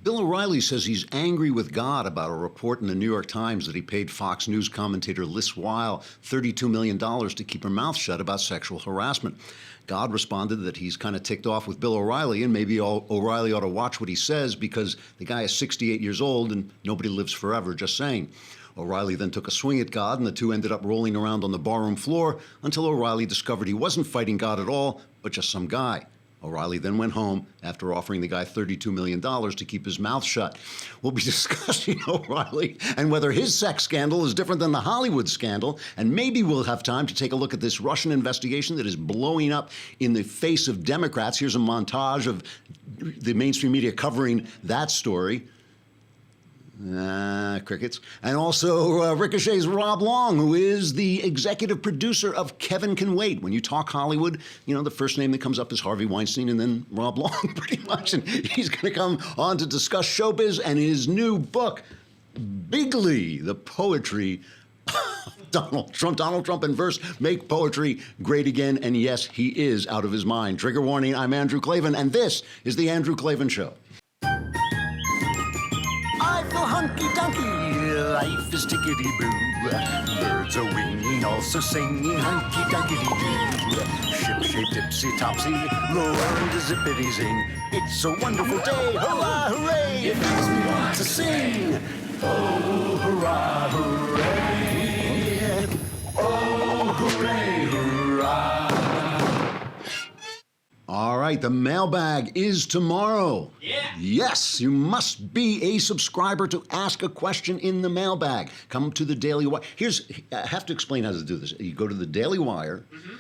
Bill O'Reilly says he's angry with God about a report in the New York Times that he paid Fox News commentator Liz Weil $32 million to keep her mouth shut about sexual harassment. God responded that he's kind of ticked off with Bill O'Reilly, and maybe O'Reilly ought to watch what he says because the guy is 68 years old and nobody lives forever, just saying. O'Reilly then took a swing at God, and the two ended up rolling around on the barroom floor until O'Reilly discovered he wasn't fighting God at all, but just some guy. O'Reilly then went home after offering the guy $32 million to keep his mouth shut. We'll be discussing O'Reilly and whether his sex scandal is different than the Hollywood scandal, and maybe we'll have time to take a look at this Russian investigation that is blowing up in the face of Democrats. Here's a montage of the mainstream media covering that story. Crickets. And also Ricochet's Rob Long, who is the executive producer of Kevin Can Wait. When you talk Hollywood, you know, the first name that comes up is Harvey Weinstein and then Rob Long, pretty much. And he's going to come on to discuss showbiz and his new book, Bigly, the poetry of Donald Trump in verse, make poetry great again. And yes, he is out of his mind. Trigger warning, I'm Andrew Klavan, and this is The Andrew Klavan Show. Hunky-dunky, life is tickety-boo. Birds are winging, also singing hunky-dunky-doo. Ship-shaped, ipsy-topsy, the world is zippity-zing. It's a wonderful day, hurrah, hooray! It makes me want to sing. Oh, hurrah, hooray! Oh, hooray, hurrah! All right, the mailbag is tomorrow. Yeah. Yes, you must be a subscriber to ask a question in the mailbag. Come to the Daily Wire. I have to explain how to do this. You go to the Daily Wire. Mm-hmm.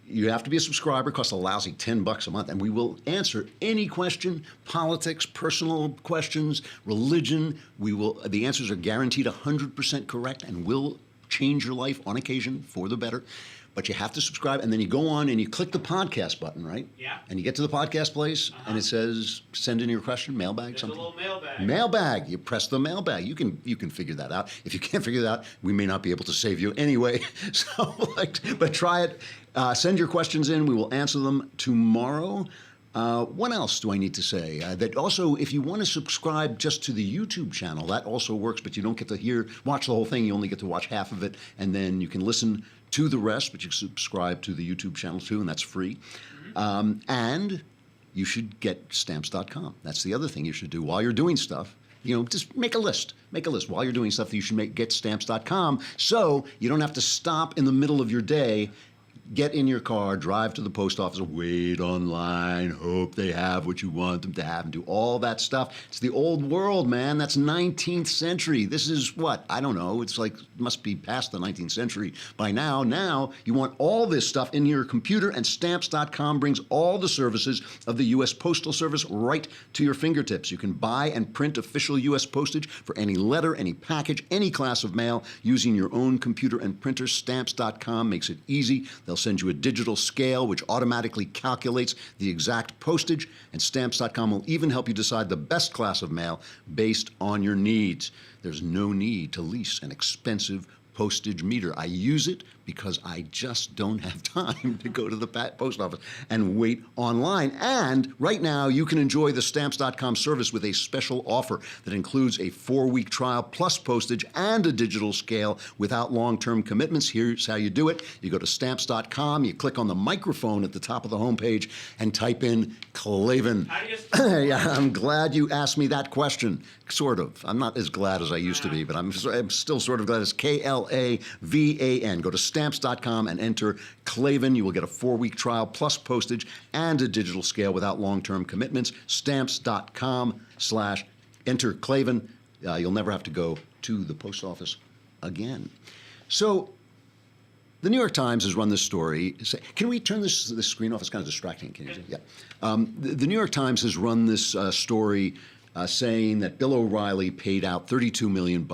You have to be a subscriber. It costs a lousy $10 a month, and we will answer any question: politics, personal questions, religion. The answers are guaranteed 100% correct, and will change your life on occasion for the better. But you have to subscribe, and then you go on and you click the podcast button, right? Yeah. And you get to the podcast place, and it says, send in your question, mailbag, There's something. a little mailbag. Mailbag. You press the mailbag. You can figure that out. If you can't figure that out, we may not be able to save you anyway. But try it. Send your questions in. We will answer them tomorrow. What else do I need to say? That also, if you want to subscribe just to the YouTube channel, that also works, but you don't get to watch the whole thing. You only get to watch half of it, and then you can listen to the rest, but you subscribe to the YouTube channel too, and that's free. Mm-hmm. And you should get stamps.com. That's the other thing you should do while you're doing stuff. You know, just make a list. Make a list while you're doing stuff that you should get stamps.com, so you don't have to stop in the middle of your day, get in your car, drive to the post office, wait online, hope they have what you want them to have, and do all that stuff. It's the old world, man. That's 19th century. This is what? I don't know. It's like, must be past the 19th century by now. Now, you want all this stuff in your computer, and Stamps.com brings all the services of the U.S. Postal Service right to your fingertips. You can buy and print official U.S. postage for any letter, any package, any class of mail using your own computer and printer. Stamps.com makes it easy. They'll send you a digital scale which automatically calculates the exact postage, and Stamps.com will even help you decide the best class of mail based on your needs. There's no need to lease an expensive postage meter. I use it because I just don't have time to go to the post office and wait online. And right now, you can enjoy the Stamps.com service with a special offer that includes a 4-week trial plus postage and a digital scale without long-term commitments. Here's how you do it. You go to Stamps.com, you click on the microphone at the top of the homepage and type in Klavan. How do you spell Yeah, I'm glad you asked me that question. Sort of. I'm not as glad as I used to be, but I'm still sort of glad. It's Klavan. Go to Stamps.com and enter Klavan. You will get a 4-week trial plus postage and a digital scale without long-term commitments. Stamps.com/enter Klavan. You'll never have to go to the post office again. So the New York Times has run this story. Can we turn this screen off? It's kind of distracting. Can you see? Yeah. The New York Times has run this story saying that Bill O'Reilly paid out $32 million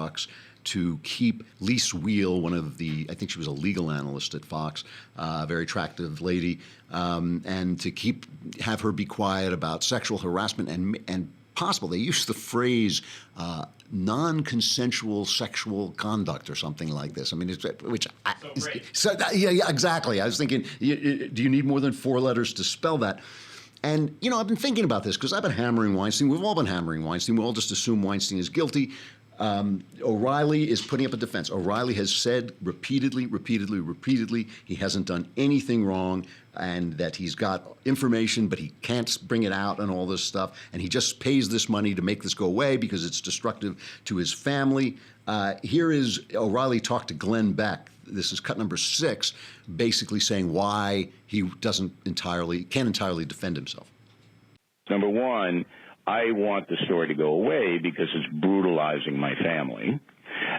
to keep Lise Wheel, one of the, I think she was a legal analyst at Fox, very attractive lady, and to have her be quiet about sexual harassment and possible. They used the phrase non-consensual sexual conduct or something like this. I mean, yeah, exactly. I was thinking, do you need more than 4 letters to spell that? And, I've been thinking about this because I've been hammering Weinstein. We've all been hammering Weinstein. We all just assume Weinstein is guilty. O'Reilly is putting up a defense. O'Reilly has said repeatedly, he hasn't done anything wrong and that he's got information, but he can't bring it out and all this stuff. And he just pays this money to make this go away because it's destructive to his family. Here is O'Reilly talk to Glenn Beck. This is cut number 6, basically saying why he can't entirely defend himself. Number one, I want the story to go away because it's brutalizing my family.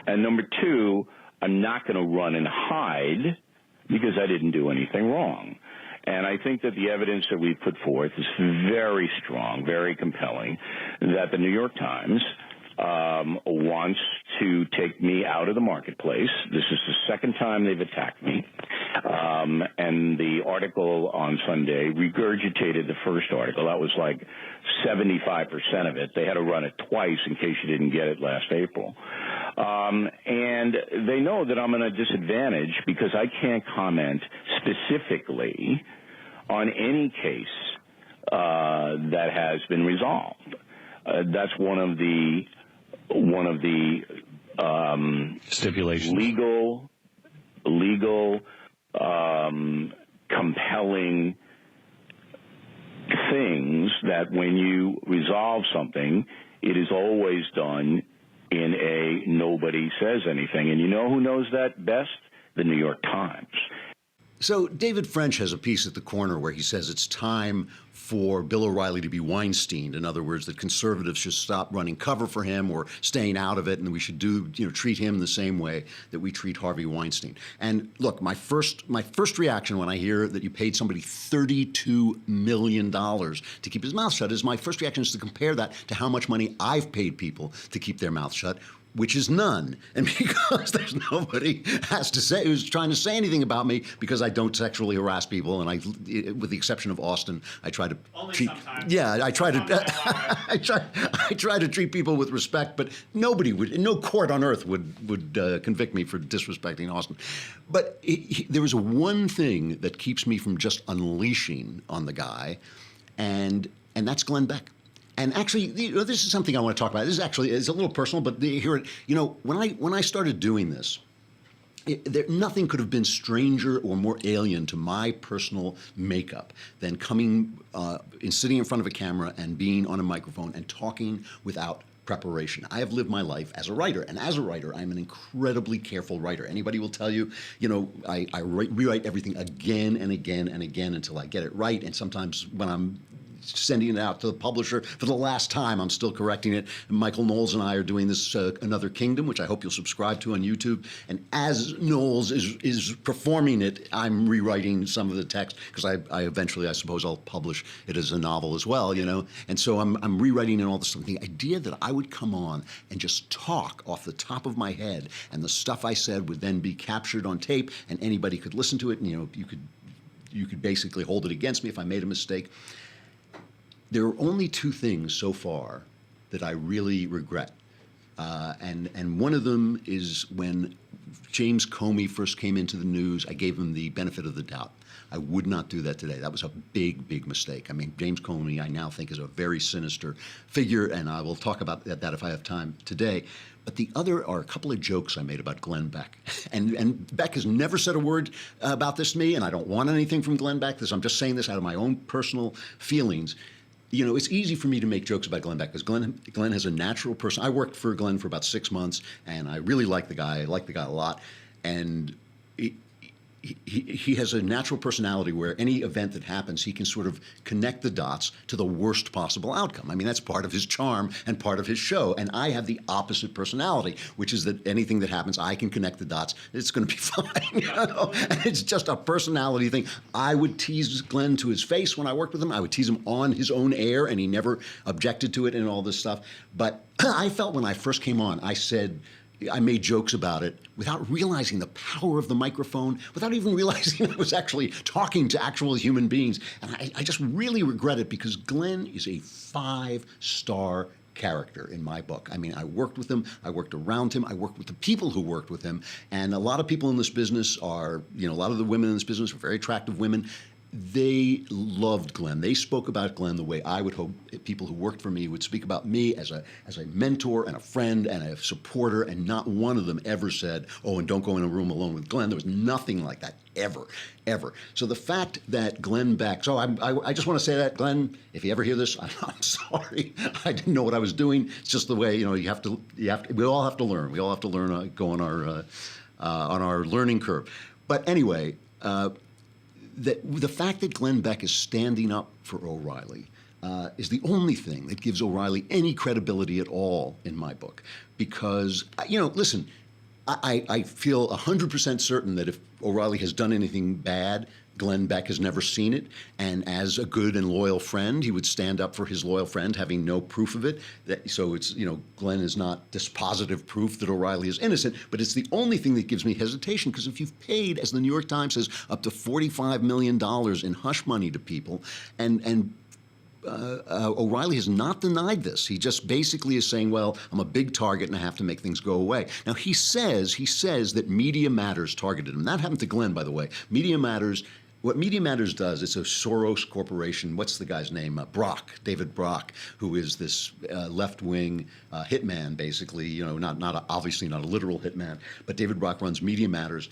And number two, I'm not going to run and hide because I didn't do anything wrong. And I think that the evidence that we've put forth is very strong, very compelling, that the New York Times wants to take me out of the marketplace. This is the second time they've attacked me. And the article on Sunday regurgitated the first article. That was like 75% of it. They had to run it twice in case you didn't get it last April. And they know that I'm in a disadvantage because I can't comment specifically on any case that has been resolved. That's one of the stipulations. Legal, compelling things that when you resolve something, it is always done in a nobody says anything. And you know who knows that best? The New York Times. So David French has a piece at the corner where he says it's time for Bill O'Reilly to be Weinstein. In other words, that conservatives should stop running cover for him or staying out of it, and we should treat him the same way that we treat Harvey Weinstein. And look, my first reaction when I hear that you paid somebody $32 million to keep his mouth shut is my first reaction is to compare that to how much money I've paid people to keep their mouth shut, which is none. And because there's nobody who's trying to say anything about me because I don't sexually harass people, and with the exception of Austin, I try to I try to treat people with respect, but no court on earth would convict me for disrespecting Austin. But there is one thing that keeps me from just unleashing on the guy, and that's Glenn Beck. And actually, this is something I want to talk about. This is actually it's a little personal, but when I started doing this, nothing could have been stranger or more alien to my personal makeup than coming and sitting in front of a camera and being on a microphone and talking without preparation. I have lived my life as a writer, and as a writer, I'm an incredibly careful writer. Anybody will tell you, I rewrite everything again and again and again until I get it right. And sometimes when I'm sending it out to the publisher for the last time, I'm still correcting it. And Michael Knowles and I are doing this Another Kingdom, which I hope you'll subscribe to on YouTube. And as Knowles is performing it, I'm rewriting some of the text because I eventually, I suppose, I'll publish it as a novel as well, And so I'm rewriting and all this stuff. The idea that I would come on and just talk off the top of my head, and the stuff I said would then be captured on tape, and anybody could listen to it, and you could basically hold it against me if I made a mistake. There are only two things so far that I really regret. And one of them is when James Comey first came into the news, I gave him the benefit of the doubt. I would not do that today. That was a big, big mistake. I mean, James Comey, I now think, is a very sinister figure, and I will talk about that if I have time today. But the other are a couple of jokes I made about Glenn Beck. And Beck has never said a word about this to me, and I don't want anything from Glenn Beck. I'm just saying this out of my own personal feelings. It's easy for me to make jokes about Glenn Beck because Glenn has a natural person. I worked for Glenn for about 6 months, and I really like the guy. I like the guy a lot. And he has a natural personality where any event that happens, he can sort of connect the dots to the worst possible outcome. I mean, that's part of his charm and part of his show. And I have the opposite personality, which is that anything that happens, I can connect the dots. It's going to be fine. And it's just a personality thing. I would tease Glenn to his face when I worked with him. I would tease him on his own air, and he never objected to it and all this stuff. But I felt when I first came on, I made jokes about it without realizing the power of the microphone, without even realizing I was actually talking to actual human beings. And I just really regret it because Glenn is a 5-star character in my book. I mean, I worked with him, I worked around him, I worked with the people who worked with him. And a lot of people in this business a lot of the women in this business are very attractive women. they loved Glenn. They spoke about Glenn the way I would hope people who worked for me would speak about me as a mentor and a friend and a supporter, and not one of them ever said, oh, and don't go in a room alone with Glenn. There was nothing like that, ever. So the fact that Glenn Beck, so I just want to say that, Glenn, if you ever hear this, I'm sorry. I didn't know what I was doing. It's just the way, you have to, we all have to learn. We all have to learn, go on our learning curve. But anyway, the fact that Glenn Beck is standing up for O'Reilly is the only thing that gives O'Reilly any credibility at all in my book. Because, listen, I feel 100% certain that if O'Reilly has done anything bad, Glenn Beck has never seen it. And as a good and loyal friend, he would stand up for his loyal friend, having no proof of it. So it's, Glenn is not dispositive proof that O'Reilly is innocent, but it's the only thing that gives me hesitation, because if you've paid, as the New York Times says, up to $45 million in hush money to people, and O'Reilly has not denied this. He just basically is saying, well, I'm a big target and I have to make things go away. Now, he says that Media Matters targeted him. That happened to Glenn, by the way. Media Matters, what Media Matters does, it's a Soros corporation. What's the guy's name? David Brock, who is this left-wing hitman, basically, obviously not a literal hitman, but David Brock runs Media Matters.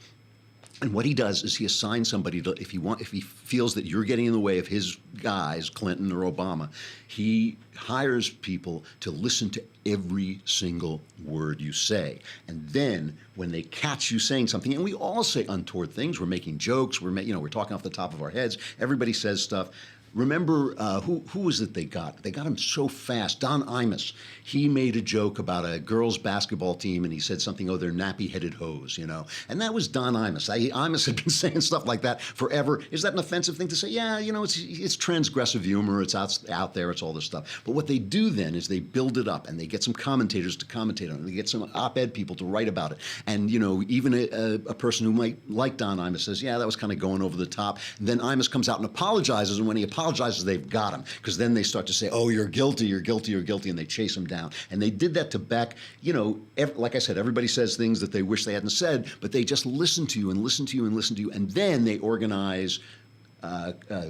And what he does is he assigns somebody to, if he feels that you're getting in the way of his guys, Clinton or Obama, he hires people to listen to every single word you say. And then when they catch you saying something, and we all say untoward things, we're making jokes, we're talking off the top of our heads, everybody says stuff. Remember, who was it they got? They got him so fast. Don Imus. He made a joke about a girls' basketball team, and he said something, they're nappy-headed hoes, And that was Don Imus. Imus had been saying stuff like that forever. Is that an offensive thing to say? Yeah, it's transgressive humor. It's out there. It's all this stuff. But what they do then is they build it up, and they get some commentators to commentate on it. They get some op-ed people to write about it. And, even a person who might like Don Imus says, yeah, that was kind of going over the top. And then Imus comes out and apologizes, and when he apologizes, they've got him, because then they start to say, oh, you're guilty, and they chase him down. And they did that to Beck. Like I said, everybody says things that they wish they hadn't said, but they just listen to you and listen to you and listen to you, and then they organize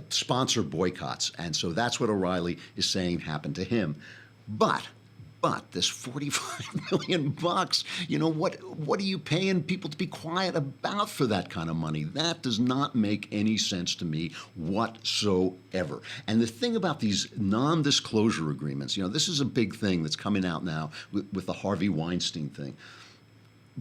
sponsor boycotts. And so that's what O'Reilly is saying happened to him. But this $45 million, what are you paying people to be quiet about for that kind of money? That does not make any sense to me whatsoever. And the thing about these non-disclosure agreements, this is a big thing that's coming out now with the Harvey Weinstein thing.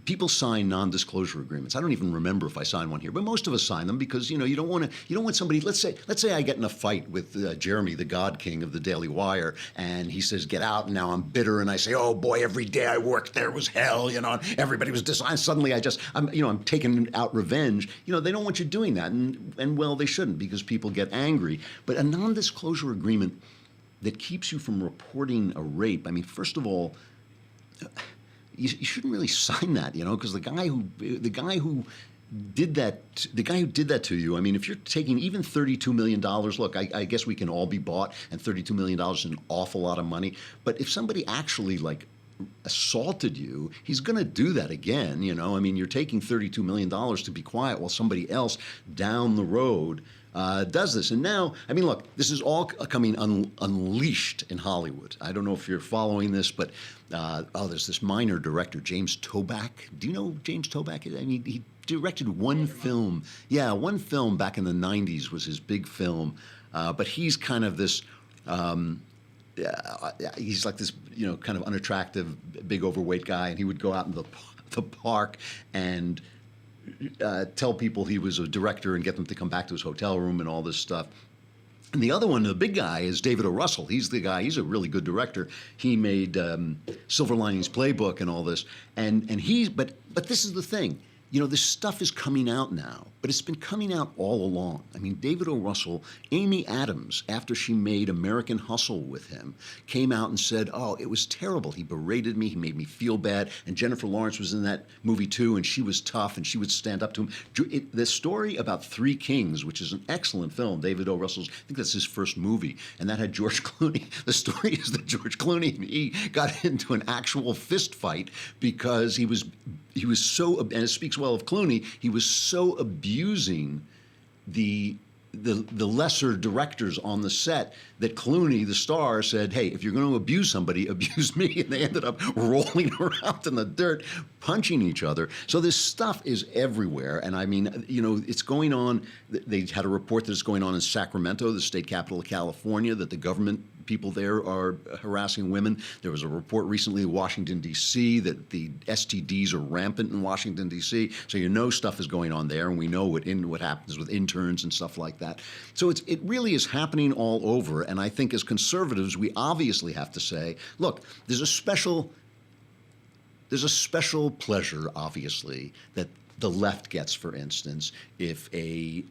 People sign non-disclosure agreements. I don't even remember if I signed one here, but most of us sign them because you don't want somebody. Let's say I get in a fight with Jeremy, the God King of the Daily Wire, and he says get out, and now I'm bitter, and I say, oh boy, every day I worked there was hell, and everybody was dishonest. Suddenly I'm taking out revenge. They don't want you doing that, and well, they shouldn't, because people get angry. But a non-disclosure agreement that keeps you from reporting a rape. I mean, first of all, you shouldn't really sign that, because the guy who did that to you. I mean, if you're taking even $32 million, look, I guess we can all be bought, and $32 million is an awful lot of money. But if somebody actually assaulted you, he's going to do that again. I mean, you're taking $32 million to be quiet while somebody else down the road does this. And now, I mean, look, this is all coming unleashed in Hollywood. I don't know if you're following this, but there's this minor director, James Toback. Do you know who James Toback is? I mean, he directed one film. Yeah, one film back in the 90s was his big film. But he's kind of this... he's like this, kind of unattractive, big, overweight guy, and he would go out in the park and tell people he was a director and get them to come back to his hotel room and all this stuff. And the other one, the big guy, is David O. Russell. He's the guy. He's a really good director. He made Silver Linings Playbook and all this. But this is the thing. This stuff is coming out now, but it's been coming out all along. I mean, David O. Russell, Amy Adams, after she made American Hustle with him, came out and said, oh, it was terrible. He berated me. He made me feel bad. And Jennifer Lawrence was in that movie, too, and she was tough, and she would stand up to him. The story about Three Kings, which is an excellent film, David O. Russell's, I think that's his first movie, and that had George Clooney. The story is that George Clooney and he got into an actual fist fight because he was so, and it speaks well of Clooney, he was so abusing the the lesser directors on the set that Clooney, the star, said, hey, if you're going to abuse somebody, abuse me. And they ended up rolling around in the dirt, punching each other. So this stuff is everywhere. And I mean, you know, it's going on. They had a report that it's going on in Sacramento, the state capital of California, that the government people there are harassing women. There was a report recently in Washington, D.C., that the STDs are rampant in Washington, D.C., so you know stuff is going on there, and we know what happens with interns and stuff like that. So it really is happening all over, and I think as conservatives, we obviously have to say, look, there's a special pleasure, obviously, that the left gets, for instance, if a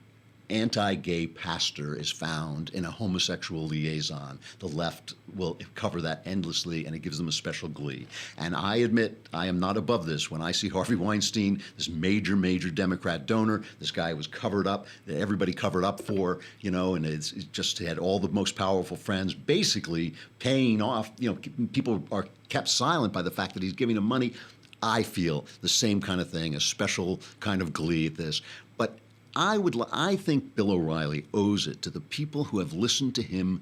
anti-gay pastor is found in a homosexual liaison. The left will cover that endlessly, and it gives them a special glee. And I admit, I am not above this. When I see Harvey Weinstein, this major, major Democrat donor, this guy was covered up, that everybody covered up for, you know, and it just had all the most powerful friends basically paying off, you know, people are kept silent by the fact that he's giving them money. I feel the same kind of thing, a special kind of glee at this. But I think Bill O'Reilly owes it to the people who have listened to him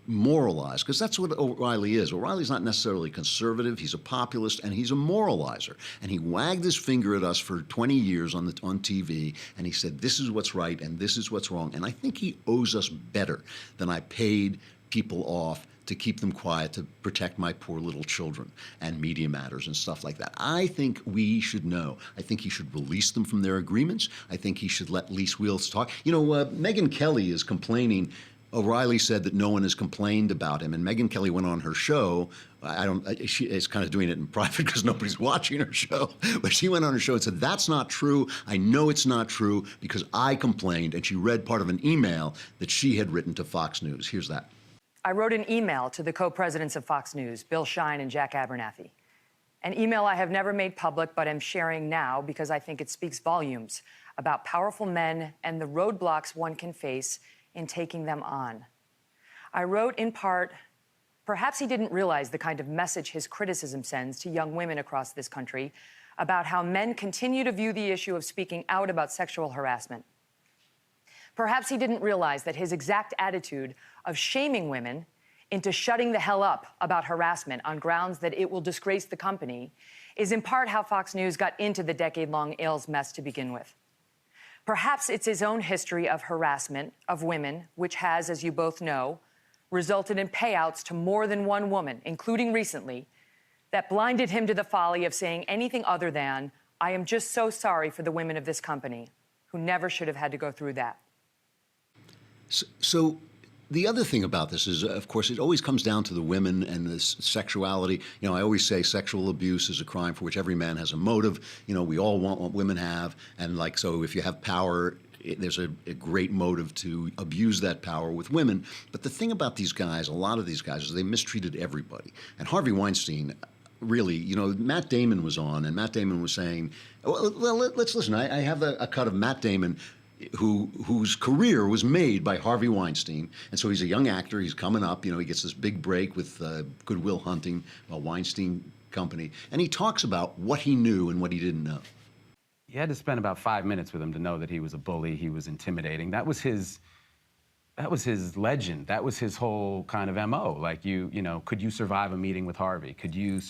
moralize, because that's what O'Reilly is. O'Reilly's not necessarily conservative. He's a populist, and he's a moralizer. And he wagged his finger at us for 20 years on TV, and he said, this is what's right and this is what's wrong. And I think he owes us better than I paid people off to keep them quiet, to protect my poor little children and Media Matters and stuff like that. I think we should know. I think he should release them from their agreements. I think he should let Lise Wheels talk. You know, Megyn Kelly is complaining. O'Reilly said that no one has complained about him, and Megyn Kelly went on her show. She is kind of doing it in private because nobody's watching her show. But she went on her show and said, that's not true. I know it's not true because I complained. And she read part of an email that she had written to Fox News. Here's that. I wrote an email to the co-presidents of Fox News, Bill Shine and Jack Abernathy. An email I have never made public, but am sharing now because I think it speaks volumes about powerful men and the roadblocks one can face in taking them on. I wrote in part, perhaps he didn't realize the kind of message his criticism sends to young women across this country about how men continue to view the issue of speaking out about sexual harassment. Perhaps he didn't realize that his exact attitude of shaming women into shutting the hell up about harassment on grounds that it will disgrace the company is in part how Fox News got into the decade-long Ailes mess to begin with. Perhaps it's his own history of harassment of women, which has, as you both know, resulted in payouts to more than one woman, including recently, that blinded him to the folly of saying anything other than, I am just so sorry for the women of this company, who never should have had to go through that. So the other thing about this is, of course, it always comes down to the women and this sexuality. You know, I always say sexual abuse is a crime for which every man has a motive. You know, we all want what women have. And like, so if you have power, there's a great motive to abuse that power with women. But the thing about these guys, a lot of these guys, is they mistreated everybody. And Harvey Weinstein, really, you know, Matt Damon was on, and Matt Damon was saying, well, let's listen. I have a cut of Matt Damon, whose career was made by Harvey Weinstein. And so he's a young actor. He's coming up. You know, he gets this big break with Good Will Hunting, a Weinstein company. And he talks about what he knew and what he didn't know. You had to spend about 5 minutes with him to know that he was a bully, he was intimidating. That was his legend. That was his whole kind of MO. Like, you know, could you survive a meeting with Harvey? Could you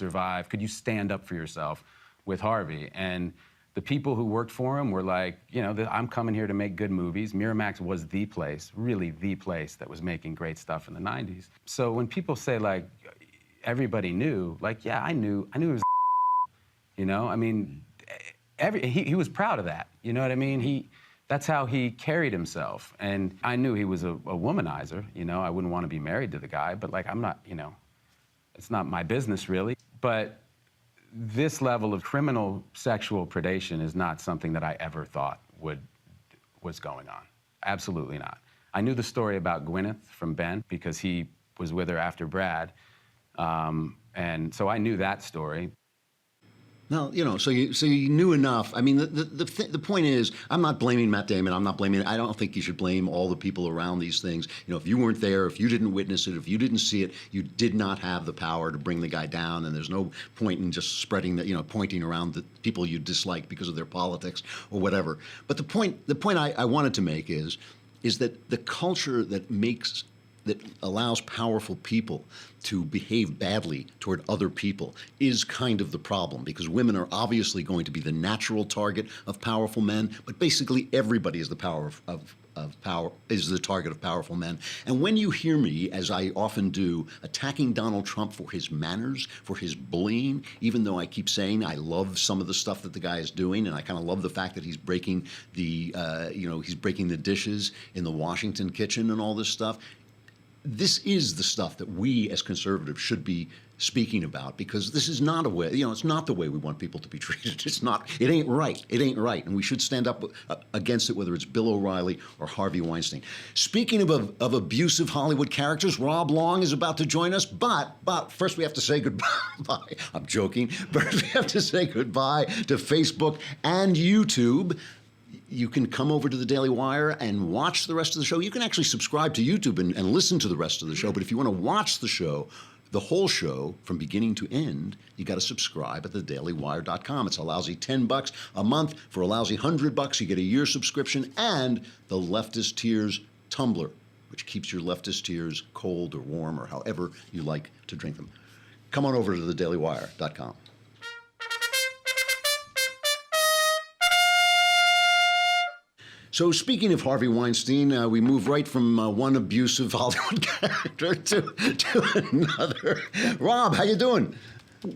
stand up for yourself with Harvey? And the people who worked for him were like, you know, I'm coming here to make good movies. Miramax was the place, really the place that was making great stuff in the 90s. So when people say, like, everybody knew, like, yeah, I knew it was, you know? I mean, he was proud of that, you know what I mean? That's how he carried himself. And I knew he was a womanizer, you know? I wouldn't want to be married to the guy, but, like, I'm not, you know, it's not my business, really. But this level of criminal sexual predation is not something that I ever thought was going on. Absolutely not. I knew the story about Gwyneth from Ben because he was with her after Brad. And so I knew that story. No, you know, so you knew enough. I mean, the point is, I'm not blaming Matt Damon. I don't think you should blame all the people around these things. You know, if you weren't there, if you didn't witness it, if you didn't see it, you did not have the power to bring the guy down. And there's no point in just spreading that, you know, pointing around the people you dislike because of their politics or whatever. But the point I wanted to make is, is that the culture that allows powerful people to behave badly toward other people is kind of the problem, because women are obviously going to be the natural target of powerful men, but basically everybody is the target of powerful men. And when you hear me, as I often do, attacking Donald Trump for his manners, for his bullying, even though I keep saying I love some of the stuff that the guy is doing, and I kind of love the fact that he's breaking he's breaking the dishes in the Washington kitchen and all this stuff. This is the stuff that we as conservatives should be speaking about, because this is not a way, it's not the way we want people to be treated. It's not, it ain't right. It ain't right. And we should stand up against it, whether it's Bill O'Reilly or Harvey Weinstein. Speaking of abusive Hollywood characters, Rob Long is about to join us, but first we have to say goodbye. I'm joking. But we have to say goodbye to Facebook and YouTube. You can come over to the Daily Wire and watch the rest of the show. You can actually subscribe to YouTube and listen to the rest of the show. But if you want to watch the show, the whole show from beginning to end, you got to subscribe at thedailywire.com. It's a lousy $10 a month. For a lousy $100, you get a year subscription and the Leftist Tears tumbler, which keeps your leftist tears cold or warm or however you like to drink them. Come on over to thedailywire.com. So speaking of Harvey Weinstein, we move right from one abusive Hollywood character to another. Rob, how you doing?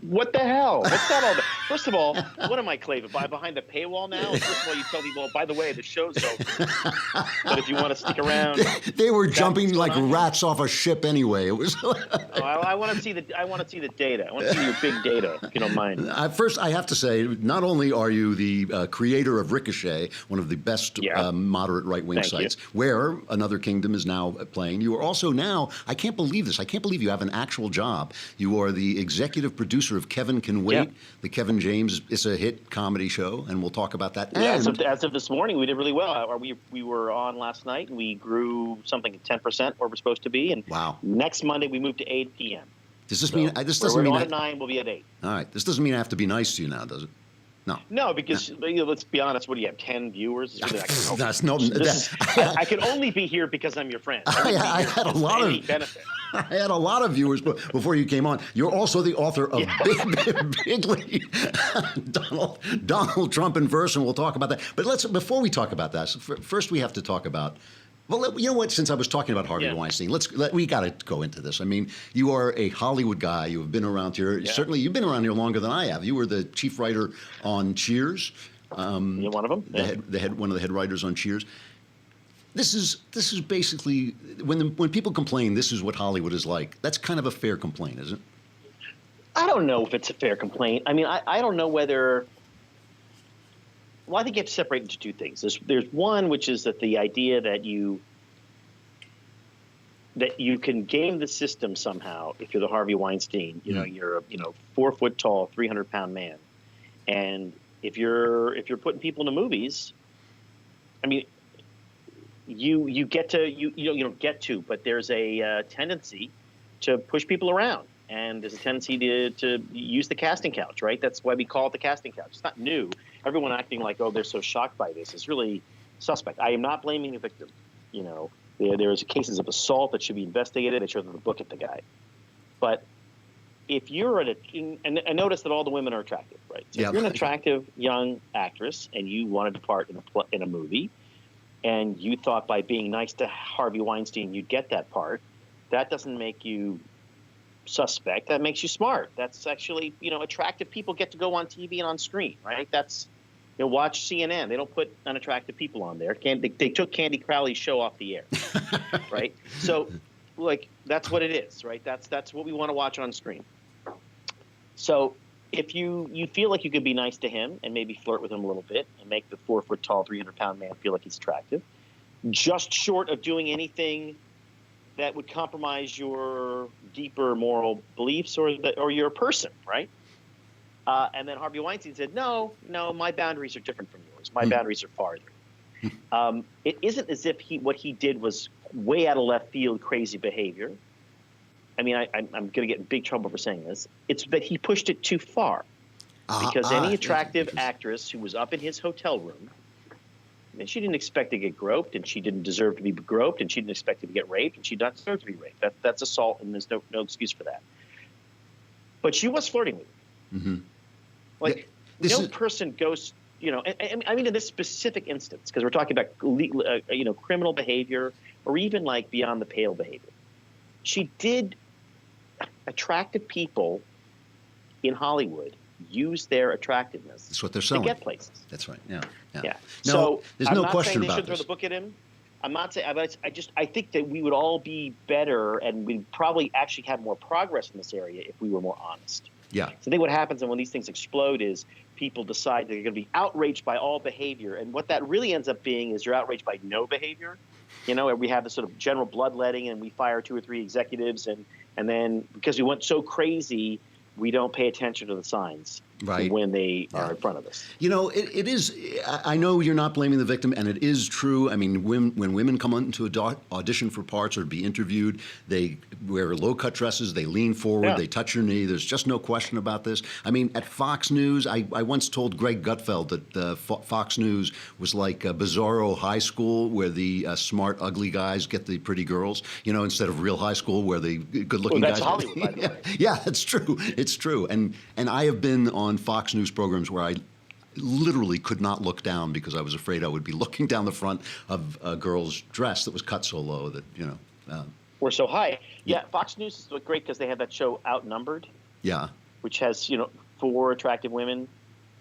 What the hell? What's that all about? First of all, what am I, Klavan? Behind the paywall now? First of all, you tell people, by the way, the show's over. But if you want to stick around, they were jumping like rats off a ship anyway. It was. I want to see the data. I want to see your big data, if you don't mind. First, I have to say, not only are you the creator of Ricochet, one of the best moderate right-wing sites, where Another Kingdom is now playing, you are also now, I can't believe this, I can't believe you have an actual job. You are the executive producer of Kevin Can Wait, the Kevin James, it's a hit comedy show, and we'll talk about that. Yeah, as of this morning, we did really well. We were on last night, and we grew something at 10% where we're supposed to be, and next Monday we moved to 8 p.m. Does this mean, this doesn't mean we're on at 9, we'll be at 8. All right, this doesn't mean I have to be nice to you now, does it? No, because let's be honest. What do you have? 10 viewers? I can only be here because I'm your friend. I had a lot of benefit. I had a lot of viewers before you came on. You're also the author of Bigly, Donald Trump in verse, and we'll talk about that. But before we talk about that, first we have to talk about. Well, you know what? Since I was talking about Harvey Weinstein, we got to go into this. I mean, you are a Hollywood guy. You have been around here. Yeah. Certainly, you've been around here longer than I have. You were the chief writer on Cheers. You're one of them. One of the head writers on Cheers. This is basically when people complain, this is what Hollywood is like. That's kind of a fair complaint, isn't it? I don't know if it's a fair complaint. I mean, I don't know whether. Well, I think you have to separate into two things. There's one, which is that the idea that you can game the system somehow if you're the Harvey Weinstein. You're a 4 foot tall, 300-pound man, and if you're putting people into movies, I mean, you get to you don't get to, but there's a tendency to push people around. And there's a tendency to use the casting couch, right? That's why we call it the casting couch. It's not new. Everyone acting like, oh, they're so shocked by this. It's really suspect. I am not blaming the victim. There's cases of assault that should be investigated. They should have the book at the guy. But if you're and notice that all the women are attractive, right? So if you're an attractive young actress and you wanted to part in a movie, and you thought by being nice to Harvey Weinstein you'd get that part, that doesn't make you suspect. That makes you smart. That's actually, attractive people get to go on TV and on screen, right? That's, watch CNN. They don't put unattractive people on there. They took Candy Crowley's show off the air, right? So, that's what it is, right? That's what we want to watch on screen. So, if you feel like you could be nice to him and maybe flirt with him a little bit and make the 4 foot tall, 300-pound man feel like he's attractive, just short of doing anything that would compromise your deeper moral beliefs or you're a person, right? And then Harvey Weinstein said, no, my boundaries are different from yours. My boundaries are farther. It isn't as if what he did was way out of left field, crazy behavior. I mean, I'm going to get in big trouble for saying this. It's that he pushed it too far. Because any attractive actress who was up in his hotel room And she didn't expect to get groped, and she didn't deserve to be groped, and she didn't expect to get raped, and she did not deserve to be raped. That's assault, and there's no excuse for that. But she was flirting with him. Like, no person goes, you know, I mean, in this specific instance, because we're talking about, you know, criminal behavior or even like beyond the pale behavior. She did attractive people in Hollywood use their attractiveness That's what they're selling. to get places. That's right. Yeah. Yeah. No, So there's I'm no not question saying they about should throw this. the book at him. I'm not saying. I think that we would all be better, and we'd probably actually have more progress in this area if we were more honest. Yeah. So I think what happens when these things explode is people decide they're going to be outraged by all behavior, and what that really ends up being is you're outraged by no behavior. You know, we have this sort of general bloodletting, and we fire 2 or 3 executives, and then because we went so crazy, we don't pay attention to the signs when they are in front of us. You know, it is. I know you're not blaming the victim, and it is true. I mean, when women come into an audition for parts or be interviewed, they wear low-cut dresses, they lean forward, they touch your knee. There's just no question about this. I mean, at Fox News, I once told Greg Gutfeld that Fox News was like a bizarro high school where the smart, ugly guys get the pretty girls, you know, instead of real high school where the good-looking guys. That's Hollywood, by the way. Yeah, that's true. It's true. And I have been on Fox News programs where I literally could not look down because I was afraid I would be looking down the front of a girl's dress that was cut so low that, you know. We're so high. Yeah, Fox News is great because they have that show Outnumbered. Yeah. Which has, you know, 4 attractive women.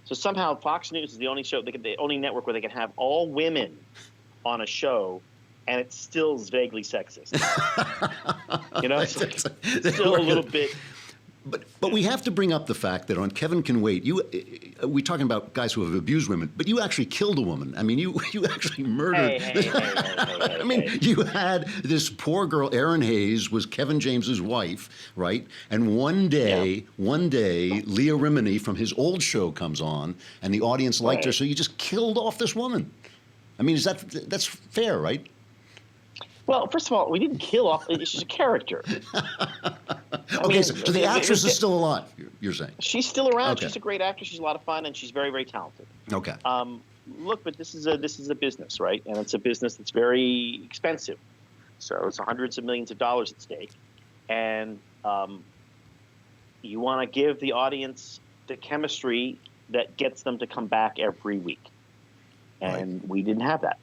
So somehow Fox News is the only show, the only network where they can have all women on a show, and it still is vaguely sexist. You know, it's like, still a little bit. But we have to bring up the fact that on Kevin Can Wait, we're talking about guys who have abused women, but you actually killed a woman. I mean, you actually murdered. I mean, you had this poor girl, Erin Hayes, was Kevin James's wife, right? And one day, Leah Remini from his old show comes on, and the audience liked her, so you just killed off this woman. I mean, that's fair, right? Well, first of all, we didn't kill off. She's a character. So the actress is still alive, you're saying? She's still around. Okay. She's a great actress. She's a lot of fun, and she's very, very talented. Okay. Look, but this is a business, right? And it's a business that's very expensive. So it's hundreds of millions of dollars at stake. And you want to give the audience the chemistry that gets them to come back every week. And we didn't have that.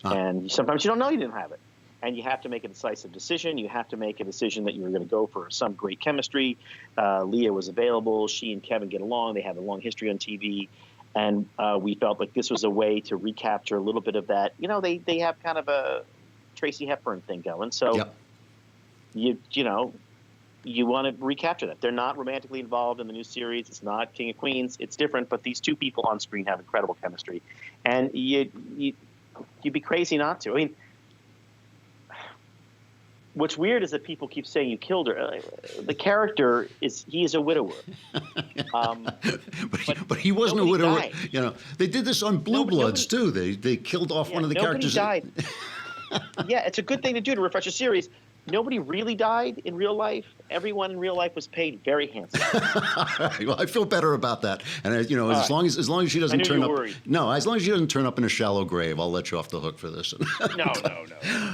And sometimes you don't know you didn't have it. And you have to make a decisive decision. You have to make a decision that you're going to go for some great chemistry. Leah was available. She and Kevin get along. They have a long history on TV. And we felt like this was a way to recapture a little bit of that. You know, they have kind of a Tracy Hepburn thing going. So, you want to recapture that. They're not romantically involved in the new series. It's not King of Queens. It's different. But these 2 people on screen have incredible chemistry. And you'd be crazy not to. I mean, what's weird is that people keep saying you killed her. The character he is a widower. But he wasn't a widower. Died. You know, they did this on Blue Bloods too. They killed off one of the characters. Nobody died. Yeah, it's a good thing to do to refresh a series. Nobody really died in real life. Everyone in real life was paid very handsomely. Well, I feel better about that. And as long as she doesn't turn up, as long as she doesn't turn up in a shallow grave, I'll let you off the hook for this. No.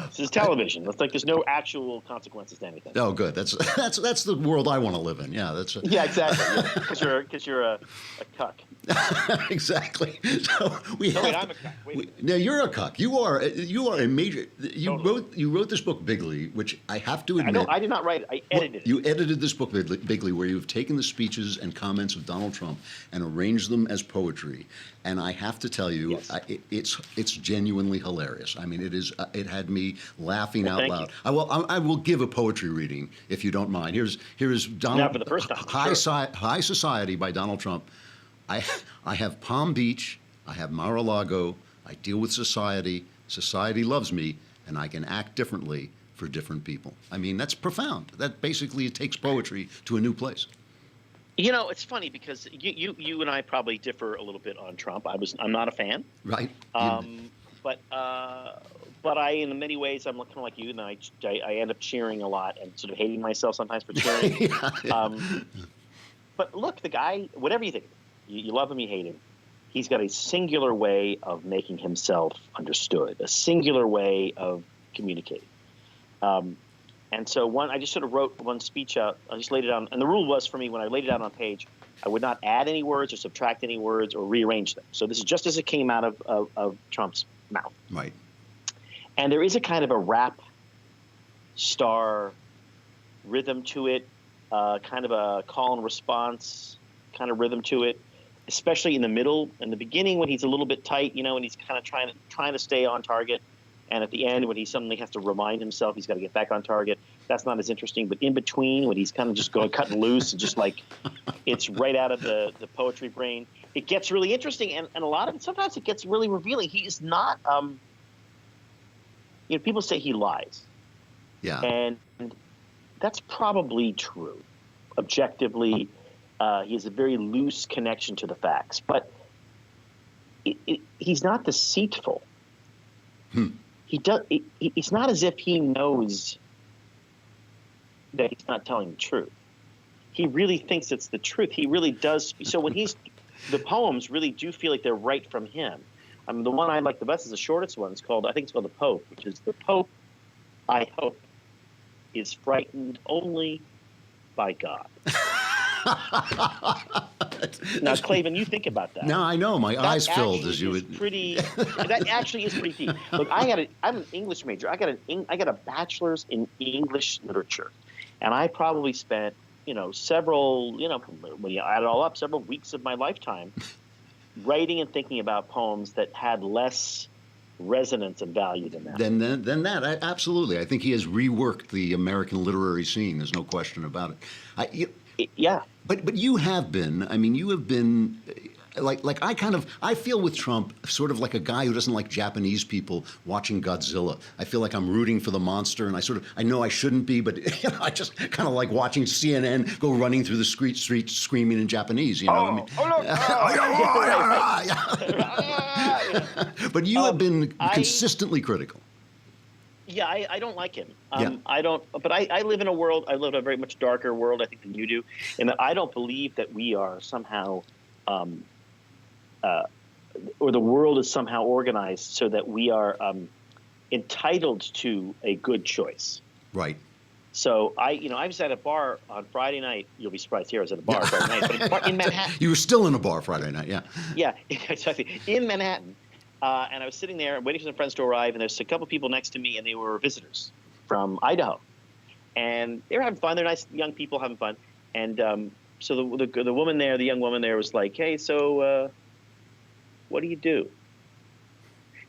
This is television. It's like there's no actual consequences to anything. Oh, good. That's the world I want to live in. Yeah, that's. Yeah, exactly. Because you're a cuck. Exactly. So wait, I'm a cuck. Now you're a cuck. You are a major. You wrote this book Bigly, which I have to admit. I did not write it. I edited it. You edited this book Bigly, where you've taken the speeches and comments of Donald Trump and arranged them as poetry. And I have to tell you, it's genuinely hilarious. I mean, it had me laughing out loud. I will give a poetry reading if you don't mind. Here's Donald. For the first time. High Society by Donald Trump. I have Palm Beach. I have Mar-a-Lago. I deal with society. Society loves me, and I can act differently for different people. I mean, that's profound. That basically takes poetry to a new place. You know, it's funny because you and I probably differ a little bit on Trump. I'm not a fan. Right. But I, in many ways, I'm kind of like you, and I end up cheering a lot and sort of hating myself sometimes for cheering. Yeah. But look, the guy, whatever you think, you love him, you hate him. he's got a singular way of making himself understood, a singular way of communicating. And so I just sort of wrote one speech out. I just laid it down. And the rule was for me, when I laid it out on a page, I would not add any words or subtract any words or rearrange them. So this is just as it came out of Trump's mouth. Right. And there is a kind of a rap star rhythm to it, kind of a call and response kind of rhythm to it, especially in the middle. In the beginning, when he's a little bit tight, and he's kind of trying to stay on target. And at the end, when he suddenly has to remind himself he's got to get back on target, that's not as interesting. But in between, when he's kind of just going cutting loose and just like it's right out of the poetry brain, it gets really interesting. And a lot of it, sometimes it gets really revealing. He is not, people say he lies. Yeah. And that's probably true. Objectively, he has a very loose connection to the facts. But he's not deceitful. It's not as if he knows that he's not telling the truth. He really thinks it's the truth. He really does. So when the poems really do feel like they're right from him. I mean, the one I like the best is the shortest one. I think it's called The Pope, which is the Pope, I hope, is frightened only by God. Now, Klavan, you think about that. No, I know. My eyes filled as you would. That actually is pretty deep. Look, I'm an English major. I got a bachelor's in English literature, and I probably spent several when you add it all up, several weeks of my lifetime writing and thinking about poems that had less resonance and value than that. Than that, absolutely. I think he has reworked the American literary scene. There's no question about it. Yeah. But you have been. I mean, you have been. Like I feel with Trump sort of like a guy who doesn't like Japanese people watching Godzilla. I feel like I'm rooting for the monster, and I know I shouldn't be, but I just kind of like watching CNN go running through the street screaming in Japanese. But you have been consistently critical. Yeah, I don't like him. I don't. But I live in a world. I live in a very much darker world, I think, than you do, and that I don't believe that we are somehow. Or the world is somehow organized so that we are entitled to a good choice. Right. So I was at a bar on Friday night. You'll be surprised here. I was at a bar Friday night, but in Manhattan. You were still in a bar Friday night, yeah. Yeah, exactly. In Manhattan, and I was sitting there waiting for some friends to arrive, and there's a couple people next to me, and they were visitors from Idaho, and they were having fun. They're nice young people having fun, and so the woman there, the young woman there, was like, "Hey, so what do you do?"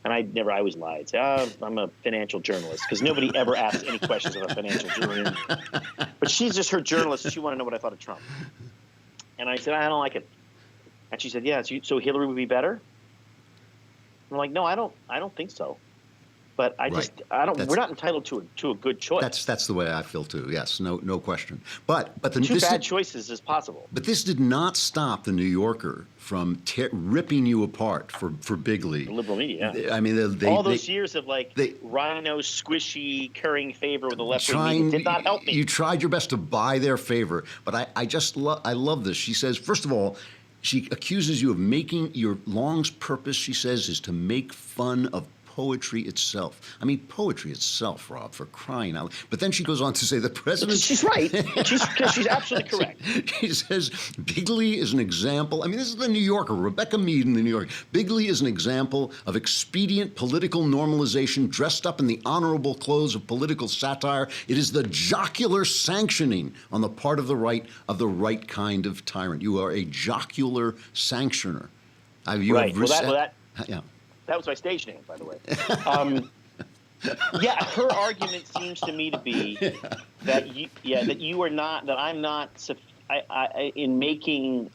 And I always lied. Say, I'm a financial journalist, because nobody ever asks any questions of a financial journalist. But she's just her journalist, and she wanted to know what I thought of Trump. And I said, I don't like it. And she said, yeah, so Hillary would be better? And I'm like, no, I don't think so. But we're not entitled to a good choice. That's the way I feel too. Yes, no question. But two bad choices is possible. But this did not stop the New Yorker from ripping you apart for Bigley. The liberal media. Yeah. I mean, all those years of rhino squishy currying favor with the left wing did not help me. You tried your best to buy their favor, but I love this. She says, first of all, she accuses you of making your Long's purpose, she says, is to make fun of poetry itself. I mean, poetry itself, Rob, for crying out loud. But then she goes on to say the president... She's right. She's absolutely correct. She says, Bigley is an example... I mean, this is the New Yorker, Rebecca Mead in the New Yorker. Bigley is an example of expedient political normalization dressed up in the honorable clothes of political satire. It is the jocular sanctioning on the part of the right kind of tyrant. You are a jocular sanctioner. Yeah. That was my stage name, by the way. Yeah, her argument seems to me to be that I'm not in making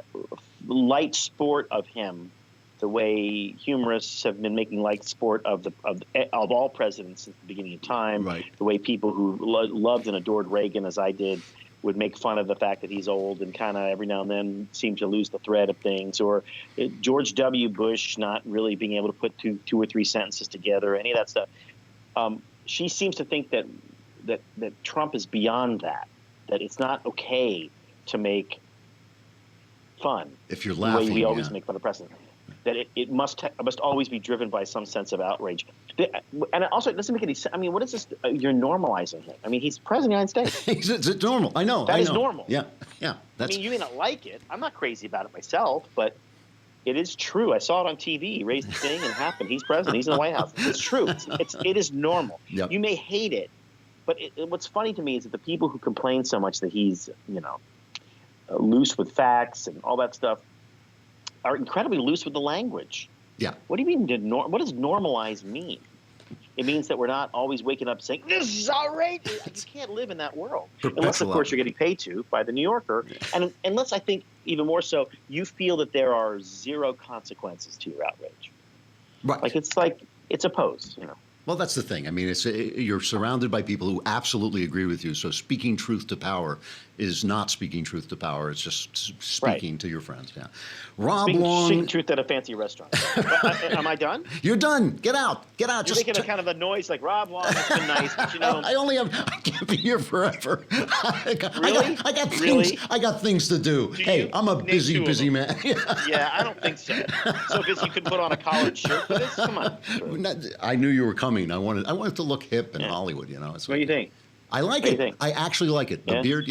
light sport of him the way humorists have been making light sport of all presidents since the beginning of time. Right. The way people who loved and adored Reagan, as I did, would make fun of the fact that he's old and kind of every now and then seem to lose the thread of things, or George W. Bush not really being able to put two or three sentences together, any of that stuff. She seems to think that Trump is beyond that it's not okay to make fun. If you're laughing, the way we always make fun of president. that it must always be driven by some sense of outrage. And also, it doesn't make any sense. I mean, what is this? You're normalizing him. I mean, he's president of the United States. It's normal. I know. That is normal. Yeah. I mean, you may not like it. I'm not crazy about it myself, but it is true. I saw it on TV. He raised the thing and it happened. He's president. He's in the White House. It's true. It is normal. Yep. You may hate it, but what's funny to me is that the people who complain so much that he's, loose with facts and all that stuff are incredibly loose with the language. Yeah. What do you mean? What does normalize mean? It means that we're not always waking up saying, this is outrageous. You can't live in that world. Unless, of course, you're getting paid to by the New Yorker. Yeah. And unless, I think, even more so, you feel that there are zero consequences to your outrage. Right. It's a pose, Well, that's the thing. I mean, you're surrounded by people who absolutely agree with you. So speaking truth to power is not speaking truth to power. It's just speaking to your friends. Yeah. Rob Long. Speaking truth at a fancy restaurant. Am I done? You're done. Get out. Get out. You're making a kind of a noise like Rob Long. It's been nice, but I can't be here forever. Really? I got things. Really? I got things to do. Hey, I'm a busy man. Yeah, I don't think so. So busy you could put on a collared shirt for this? Come on. I knew you were coming. I wanted to look hip in Hollywood. What do you think? I like it. I actually like it. The beard,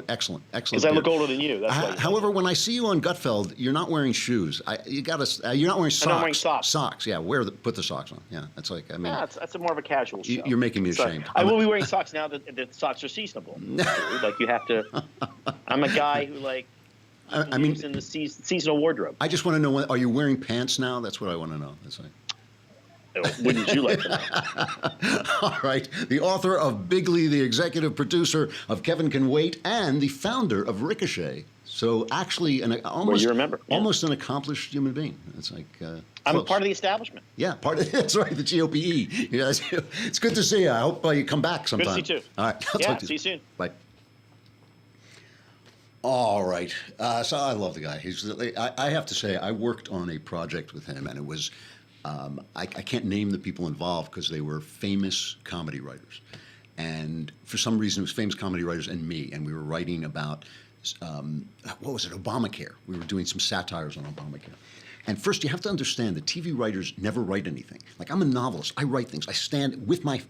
excellent. Because I look older than you. That's however, when I see you on Gutfeld, you're not wearing shoes. You're not wearing socks. I'm not wearing socks. Socks, yeah. Put the socks on. Yeah, that's like, I mean. Yeah, that's more of a casual show. You're making me ashamed. I will be wearing socks now that the socks are seasonable. Like you have to. I'm a guy who lives in the seasonal wardrobe. I just want to know, are you wearing pants now? That's what I want to know. That's like. Wouldn't you like to know? All right. The author of Bigly, the executive producer of Kevin Can Wait, and the founder of Ricochet. So actually, almost an accomplished human being. It's like I'm a part of the establishment. Yeah, that's right. The GOPE. Yeah, it's good to see you. I hope you come back sometime. Good to see you too. All right. I'll talk to you. See you soon. Bye. All right. So I love the guy. I have to say, I worked on a project with him, and it was. I can't name the people involved because they were famous comedy writers. And for some reason, it was famous comedy writers and me. And we were writing about, Obamacare. We were doing some satires on Obamacare. And first, you have to understand that TV writers never write anything. Like, I'm a novelist. I write things. I stand with my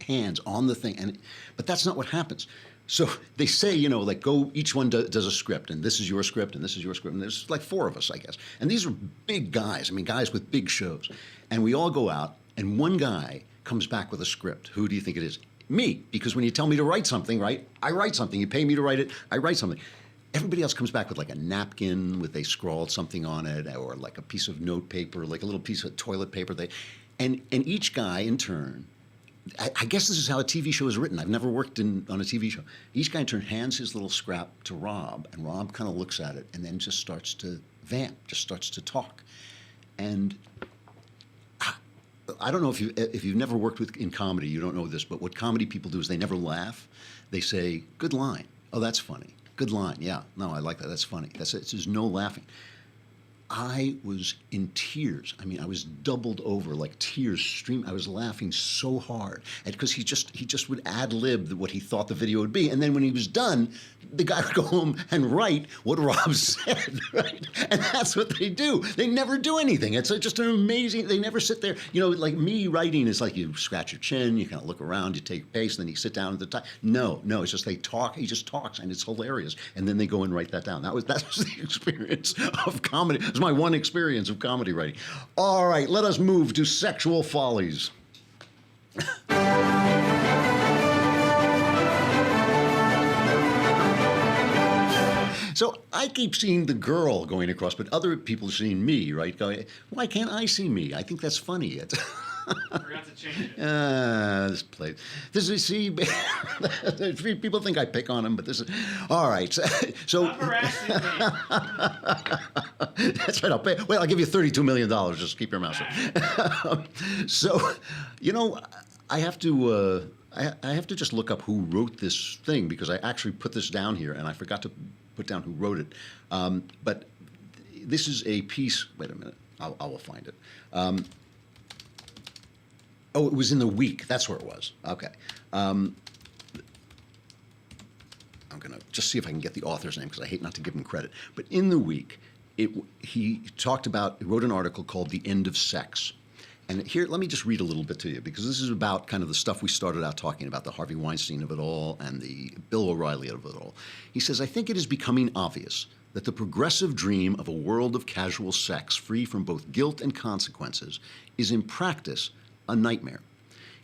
hands on the thing. But that's not what happens. So they say, go, each one does a script, and this is your script, and this is your script, and there's like 4 of us, I guess. And these are big guys, guys with big shows. And we all go out, and one guy comes back with a script. Who do you think it is? Me, because when you tell me to write something, right, I write something. You pay me to write it, I write something. Everybody else comes back with like a napkin with they scrawled something on it, or like a piece of note paper, like a little piece of toilet paper. And each guy in turn, I guess this is how a TV show is written. I've never worked on a TV show. Each guy in turn hands his little scrap to Rob, and Rob kind of looks at it and then just starts to vamp, just starts to talk. And I don't know if you've never worked in comedy, you don't know this, but what comedy people do is they never laugh. They say, good line. Oh, that's funny. Good line. Yeah. No, I like that. That's funny. There's no laughing. I was in tears. I was doubled over, like tears stream. I was laughing so hard because he just would ad-lib what he thought the video would be, and then when he was done, the guy would go home and write what Rob said, right? And that's what they do. They never do anything. It's just an amazing. They never sit there. Like me writing is like you scratch your chin, you kind of look around, you take pace, then you sit down at the time. No, it's just they talk. He just talks, and it's hilarious. And then they go and write that down. That was the experience of comedy. It was my one experience of comedy writing. All right, let us move to sexual follies. So I keep seeing the girl going across, but other people are seeing me, right? Going, why can't I see me? I think that's funny. Forgot to change it. This place. This is, see, people think I pick on them, but this is, all right. So Stop harassing me. That's right. I'll give you $32 million. Just keep your mouth shut. So, I have to just look up who wrote this thing because I actually put this down here and I forgot to put down who wrote it. But this is a piece. Wait a minute. I will find it. It was in the Week. That's where it was. Okay. I'm going to just see if I can get the author's name because I hate not to give him credit. But in the Week, he wrote an article called "The End of Sex." And here, let me just read a little bit to you, because this is about kind of the stuff we started out talking about, the Harvey Weinstein of it all and the Bill O'Reilly of it all. He says, "I think it is becoming obvious that the progressive dream of a world of casual sex free from both guilt and consequences is in practice a nightmare.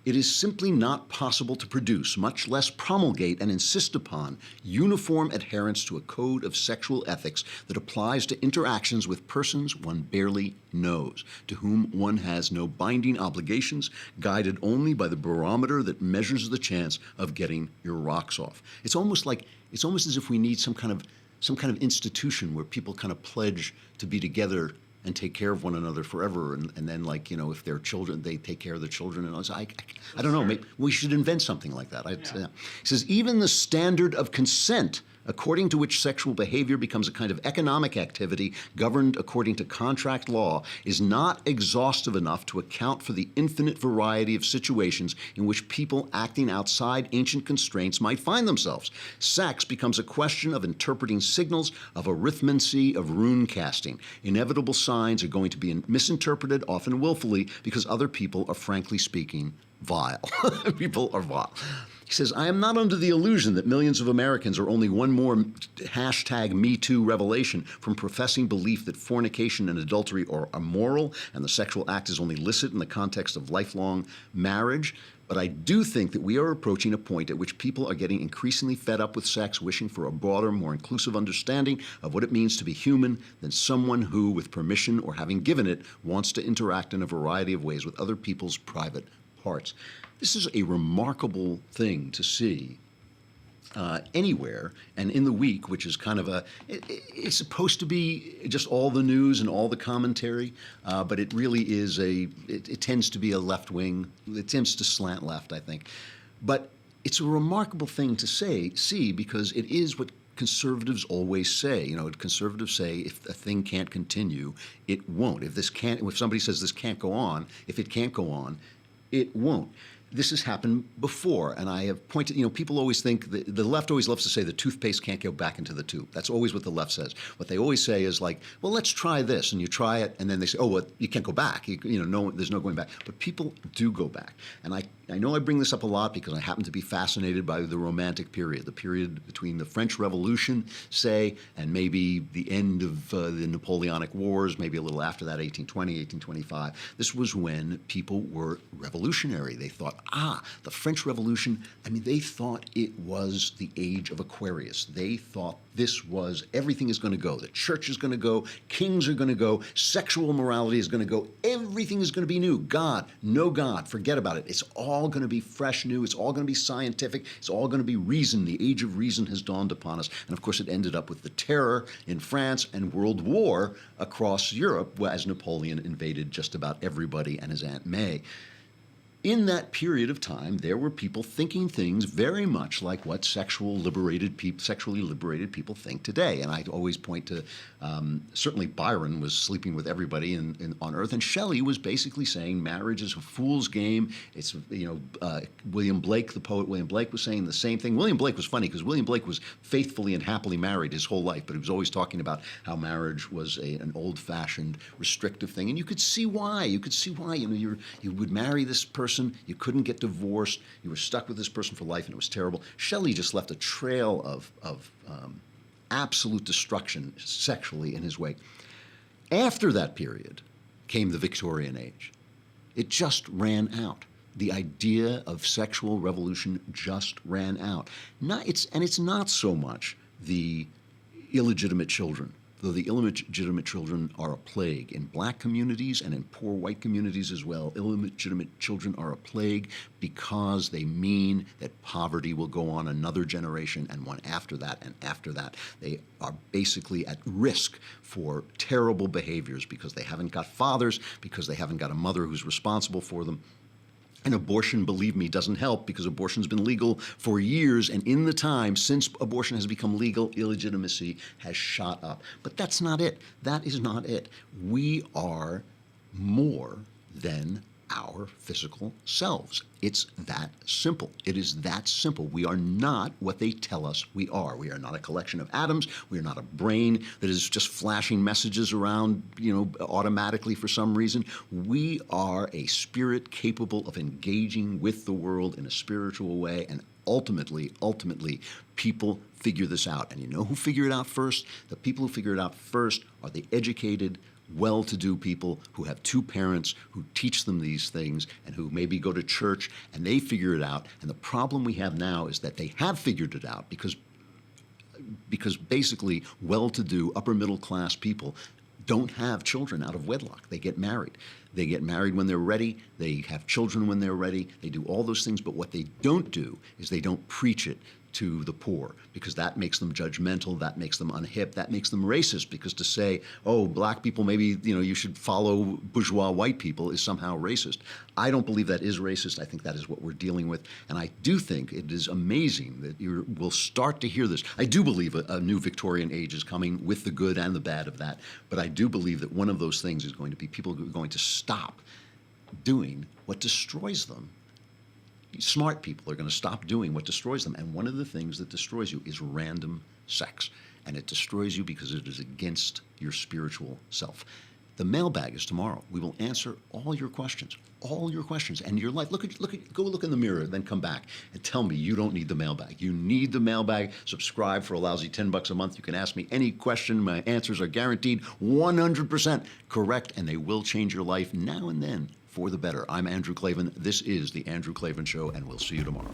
It is simply not possible to produce, much less promulgate and insist upon, uniform adherence to a code of sexual ethics that applies to interactions with persons one barely knows, to whom one has no binding obligations, guided only by the barometer that measures the chance of getting your rocks off." It's almost as if we need some kind of institution where people kind of pledge to be together and take care of one another forever, and then, like, you know, if they're children, they take care of the children. And I don't know. Maybe we should invent something like that. He says, "Even the standard of consent, according to which sexual behavior becomes a kind of economic activity governed according to contract law, is not exhaustive enough to account for the infinite variety of situations in which people acting outside ancient constraints might find themselves. Sex becomes a question of interpreting signals, of arithmancy, of rune casting. Inevitable signs are going to be misinterpreted, often willfully, because other people are, frankly speaking, vile." People are vile. He says, "I am not under the illusion that millions of Americans are only one more #MeToo revelation from professing belief that fornication and adultery are immoral and the sexual act is only licit in the context of lifelong marriage. But I do think that we are approaching a point at which people are getting increasingly fed up with sex, wishing for a broader, more inclusive understanding of what it means to be human than someone who, with permission or having given it, wants to interact in a variety of ways with other people's private parts." This is a remarkable thing to see anywhere, and in the week, which is kind of it's supposed to be just all the news and all the commentary, but it really is it tends to be a left wing, it tends to slant left, I think. But it's a remarkable thing to see, because it is what conservatives always say. You know, conservatives say if a thing can't continue, it won't. If somebody says this can't go on, if it can't go on, it won't. This has happened before, and I have pointed, people always think, the left always loves to say the toothpaste can't go back into the tube. That's always what the left says. What they always say is like, well, let's try this, and you try it, and then they say, oh, well, you can't go back. There's no going back. But people do go back. And I know I bring this up a lot because I happen to be fascinated by the Romantic period, the period between the French Revolution, say, and maybe the end of the Napoleonic Wars, maybe a little after that, 1820, 1825. This was when people were revolutionary. They thought, the French Revolution, they thought it was the age of Aquarius. They thought everything is going to go. The church is going to go. Kings are going to go. Sexual morality is going to go. Everything is going to be new. No God, forget about it. It's all going to be fresh, new. It's all going to be scientific. It's all going to be reason. The age of reason has dawned upon us. And of course, it ended up with the terror in France and World War across Europe as Napoleon invaded just about everybody and his Aunt May. In that period of time, there were people thinking things very much like what sexually liberated people think today. And I always point to, certainly Byron was sleeping with everybody on Earth, and Shelley was basically saying marriage is a fool's game. It's, William Blake, the poet William Blake, was saying the same thing. William Blake was funny because William Blake was faithfully and happily married his whole life, but he was always talking about how marriage was an old-fashioned, restrictive thing. And you could see why. You would marry this person. You couldn't get divorced. You were stuck with this person for life, and it was terrible. Shelley just left a trail of absolute destruction sexually in his wake. After that period came the Victorian age. It just ran out. The idea of sexual revolution just ran out. It's not so much the illegitimate children, though the illegitimate children are a plague in black communities and in poor white communities as well. Illegitimate children are a plague because they mean that poverty will go on another generation and one after that and after that. They are basically at risk for terrible behaviors because they haven't got fathers, because they haven't got a mother who's responsible for them. And abortion, believe me, doesn't help because abortion's been legal for years, and in the time since abortion has become legal, illegitimacy has shot up. But that's not it. That is not it. We are more than our physical selves. It's that simple. It is that simple. We are not what they tell us we are. We are not a collection of atoms. We are not a brain that is just flashing messages around, automatically for some reason. We are a spirit capable of engaging with the world in a spiritual way, and ultimately, people figure this out. And you know who figure it out first? The people who figure it out first are the educated, well-to-do people who have two parents who teach them these things and who maybe go to church, and they figure it out. And the problem we have now is that they have figured it out because basically well-to-do, upper-middle-class people don't have children out of wedlock. They get married. They get married when they're ready. They have children when they're ready. They do all those things, but what they don't do is they don't preach it to the poor, because that makes them judgmental, that makes them unhip, that makes them racist, because to say, oh, black people, maybe you should follow bourgeois white people is somehow racist. I don't believe that is racist. I think that is what we're dealing with. And I do think it is amazing that we'll start to hear this. I do believe a new Victorian age is coming with the good and the bad of that. But I do believe that one of those things is going to be people who are going to stop doing what destroys them. Smart people are going to stop doing what destroys them. And one of the things that destroys you is random sex. And it destroys you because it is against your spiritual self. The mailbag is tomorrow. We will answer all your questions and your life. Go look in the mirror, then come back and tell me you don't need the mailbag. You need the mailbag. Subscribe for a lousy $10 a month. You can ask me any question. My answers are guaranteed 100% correct, and they will change your life now and then for the better. I'm Andrew Klavan. This is The Andrew Klavan Show, and we'll see you tomorrow.